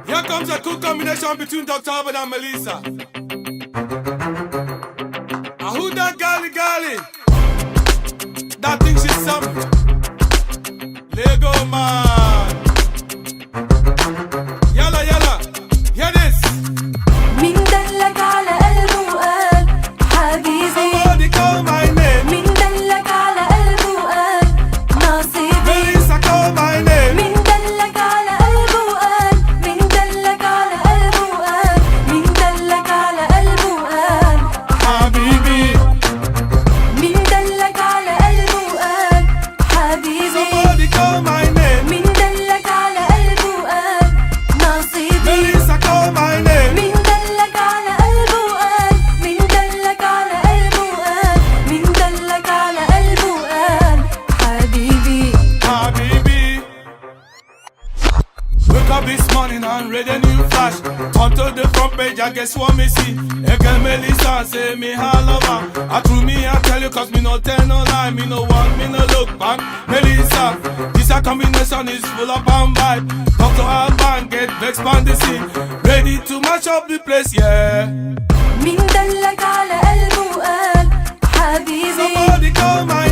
Here comes a cool combination between Dr. Albert and Melissa. Who that golly golly? That thinks she's something. Lego man. Yalla yalla. Hear this. مين دلك على قلبه وقال حبيبي؟ Somebody call my name. مين دلك على قلبه وقال نصيبي؟ Melissa call my name. مين دلك على قلبه وقال؟ مين دلك على قلبه وقال؟ مين دلك على قلبه وقال حبيبي. مين دلك على قلبه وقال حبيبي؟ Somebody call my name. مين دلك على قلبه وقال نصيبي؟ Melissa call my name. مين دلك على قلبه وقال؟ مين دلك على قلبه وقال؟ مين دلك على قلبه وقال حبيبي؟ Habibi. Wake up this morning and read a new flash. Turn to the front page, I guess what me see. Again, Melissa say me her lover. I through me, I tell you, cause me no tell no lie. Me no want, me no look back. Melissa, this a combination is full of and vibe. Dr. Alban get vexed on the scene. Ready to mash up the place, yeah. مين دلك على قلبه وقال حبيبي؟ Somebody call my